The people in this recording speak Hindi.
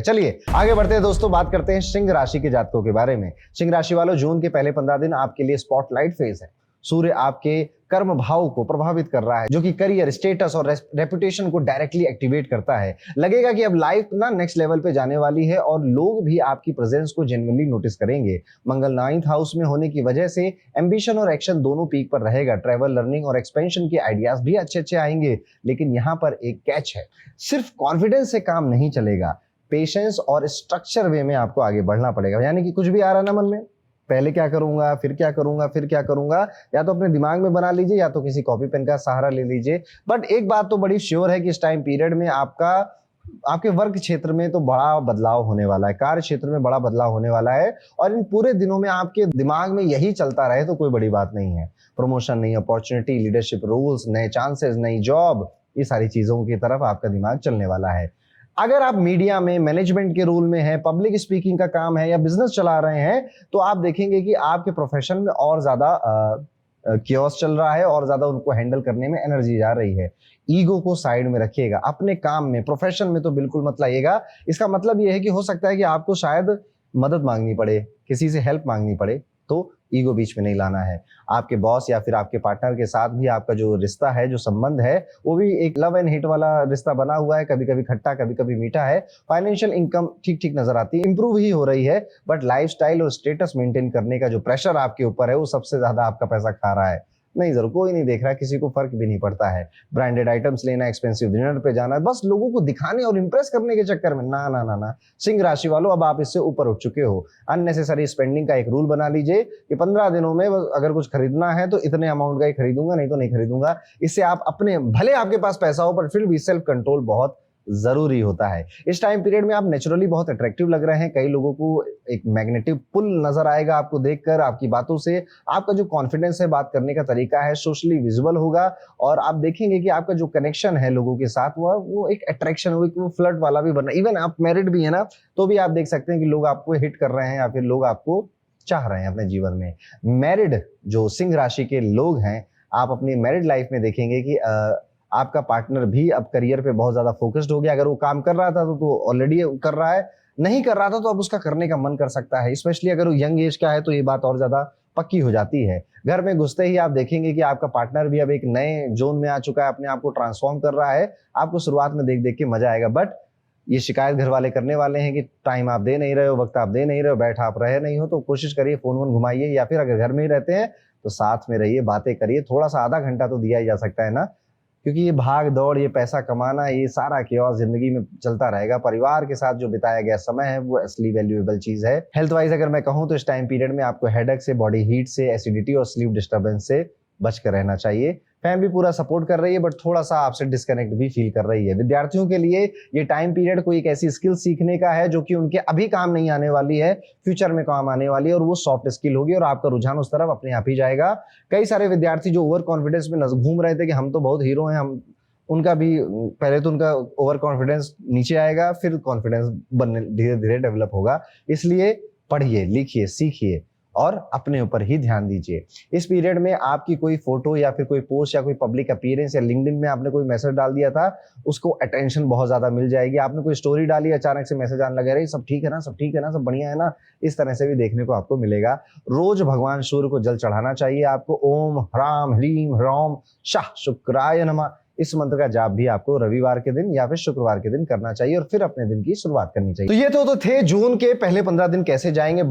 चलिए आगे बढ़ते हैं दोस्तों, बात करते हैं सिंह राशि के जातकों के बारे में। सिंह राशि वालों, जून के पहले 15 दिन आपके लिए स्पॉटलाइट फेज है। सूर्य आपके कर्म भाव को प्रभावित कर रहा है, जो कि करियर, स्टेटस और रेपुटेशन को डायरेक्टली एक्टिवेट करता है। लगेगा कि अब लाइफ ना नेक्स्ट लेवल पे जाने वाली है और लोग भी आपकी प्रेजेंस को जेन्युइनली नोटिस करेंगे। मंगल 9th हाउस में होने की वजह से एम्बिशन और एक्शन दोनों पीक पर रहेगा। ट्रैवल, लर्निंग और एक्सपेंशन के आइडियाज भी अच्छे आएंगे, लेकिन यहाँ पर एक कैच है, सिर्फ कॉन्फिडेंस से काम नहीं चलेगा। पेशेंस और स्ट्रक्चर वे में आपको आगे बढ़ना पड़ेगा। यानी कि कुछ भी आ रहा ना मन में, पहले क्या करूंगा, फिर क्या करूंगा, फिर क्या करूंगा, या तो अपने दिमाग में बना लीजिए या तो किसी कॉपी पेन का सहारा ले लीजिए। बट एक बात तो बड़ी श्योर है कि इस टाइम पीरियड में आपके वर्क क्षेत्र में तो बड़ा बदलाव होने वाला है, कार्य क्षेत्र में बड़ा बदलाव होने वाला है। और इन पूरे दिनों में आपके दिमाग में यही चलता रहे तो कोई बड़ी बात नहीं है। प्रमोशन, नई अपॉर्चुनिटी, लीडरशिप रोल्स, नए चांसेस, नई जॉब, ये सारी चीजों की तरफ आपका दिमाग चलने वाला है। अगर आप मीडिया में, मैनेजमेंट के रोल में हैं, पब्लिक स्पीकिंग का काम है या बिजनेस चला रहे हैं, तो आप देखेंगे कि आपके प्रोफेशन में और ज्यादा क्योस चल रहा है और ज्यादा उनको हैंडल करने में एनर्जी जा रही है। ईगो को साइड में रखिएगा। अपने काम में, प्रोफेशन में तो बिल्कुल मत लाइएगा। इसका मतलब यह है कि हो सकता है कि आपको शायद मदद मांगनी पड़े, किसी से हेल्प मांगनी पड़े, तो ईगो बीच में नहीं लाना है। आपके बॉस या फिर आपके पार्टनर के साथ भी आपका जो रिश्ता है, जो संबंध है, वो भी एक लव एंड हिट वाला रिश्ता बना हुआ है। कभी कभी खट्टा, कभी कभी मीठा है। फाइनेंशियल इनकम ठीक ठीक नजर आती है, इंप्रूव ही हो रही है। बट लाइफस्टाइल और स्टेटस मेंटेन करने का जो प्रेशर आपके ऊपर है, वो सबसे ज्यादा आपका पैसा खा रहा है। नहीं जरूर, कोई नहीं देख रहा, किसी को फर्क भी नहीं पड़ता है। ब्रांडेड आइटम्स लेना, एक्सपेंसिव डिनर पे जाना, बस लोगों को दिखाने और इंप्रेस करने के चक्कर में, ना ना ना ना। सिंह राशि वालों, अब आप इससे ऊपर उठ चुके हो। अननेसेसरी स्पेंडिंग का एक रूल बना लीजिए कि 15 दिनों में अगर कुछ खरीदना है तो इतने अमाउंट का ही खरीदूंगा, नहीं तो नहीं खरीदूंगा। इससे आप अपने, भले आपके पास पैसा हो पर फिर भी सेल्फ कंट्रोल बहुत जरूरी होता है। इस टाइम पीरियड में आप नेचुरली बहुत अट्रैक्टिव लग रहे हैं। कई लोगों को एक मैग्नेटिक पुल नजर आएगा आपको देखकर, आपकी बातों से। आपका जो कॉन्फिडेंस है, बात करने का तरीका है, सोशली विजिबल होगा। और आप देखेंगे कि आपका जो कनेक्शन है लोगों के साथ, वो एक अट्रैक्शन, वो फ्लर्ट वाला भी बनना। इवन आप मैरिड भी है ना, तो भी आप देख सकते हैं कि लोग आपको हिट कर रहे हैं या फिर लोग आपको चाह रहे हैं अपने जीवन में। मैरिड जो सिंह राशि के लोग हैं, आप अपनी मैरिड लाइफ में देखेंगे कि आपका पार्टनर भी अब करियर पे बहुत ज्यादा फोकस्ड हो गया। अगर वो काम कर रहा था तो ऑलरेडी कर रहा है, नहीं कर रहा था तो अब उसका करने का मन कर सकता है। स्पेशली अगर वो यंग एज का है तो ये बात और ज्यादा पक्की हो जाती है। घर में घुसते ही आप देखेंगे कि आपका पार्टनर भी अब एक नए जोन में आ चुका है, अपने आप को ट्रांसफॉर्म कर रहा है। आपको शुरुआत में देख देख के मजा आएगा, बट ये शिकायत घर वाले करने वाले हैं कि टाइम आप दे नहीं रहे हो, वक्त आप दे नहीं रहे हो, बैठ आप रहे नहीं हो। तो कोशिश करिए फोन वोन घुमाइए, या फिर अगर घर में ही रहते हैं तो साथ में रहिए, बातें करिए। थोड़ा सा आधा घंटा तो दिया ही जा सकता है ना, क्योंकि ये भाग दौड़, ये पैसा कमाना, ये सारा केओस जिंदगी में चलता रहेगा। परिवार के साथ जो बिताया गया समय है वो असली वैल्यूएबल चीज है। हेल्थ वाइज अगर मैं कहूँ तो इस टाइम पीरियड में आपको हेडेक से, बॉडी हीट से, एसिडिटी और स्लीप डिस्टर्बेंस से बचकर रहना चाहिए। फैमिली पूरा सपोर्ट कर रही है, बट थोड़ा सा आपसे डिस्कनेक्ट भी फील कर रही है। विद्यार्थियों के लिए ये टाइम पीरियड कोई एक ऐसी स्किल सीखने का है जो कि उनके अभी काम नहीं आने वाली है, फ्यूचर में काम आने वाली है, और वो सॉफ्ट स्किल होगी और आपका रुझान उस तरफ अपने आप ही जाएगा। कई सारे विद्यार्थी जो ओवर कॉन्फिडेंस में घूम रहे थे कि हम तो बहुत हीरो हैं, हम उनका भी पहले तो उनका ओवर कॉन्फिडेंस नीचे आएगा, फिर कॉन्फिडेंस बनने धीरे धीरे डेवलप होगा। इसलिए पढ़िए, लिखिए, सीखिए और अपने ऊपर ही ध्यान दीजिए। इस पीरियड में आपकी कोई फोटो या फिर कोई पोस्ट या कोई पब्लिक अपीयरेंस या लिंक्डइन में आपने कोई मैसेज डाल दिया था, उसको अटेंशन बहुत ज्यादा मिल जाएगी। आपने कोई स्टोरी डाली, अचानक से मैसेज आने लगे, रही सब ठीक है ना, सब ठीक है ना, सब बढ़िया है ना, इस तरह से भी देखने को आपको मिलेगा। रोज भगवान सूर्य को जल चढ़ाना चाहिए आपको। ओम ह्राम ह्रीम ह्रौम शाह शुक्राय नमः, इस मंत्र का जाप भी आपको रविवार के दिन या फिर शुक्रवार के दिन करना चाहिए और फिर अपने दिन की शुरुआत करनी चाहिए। तो ये तो थे जून के पहले 15 दिन कैसे जाएंगे।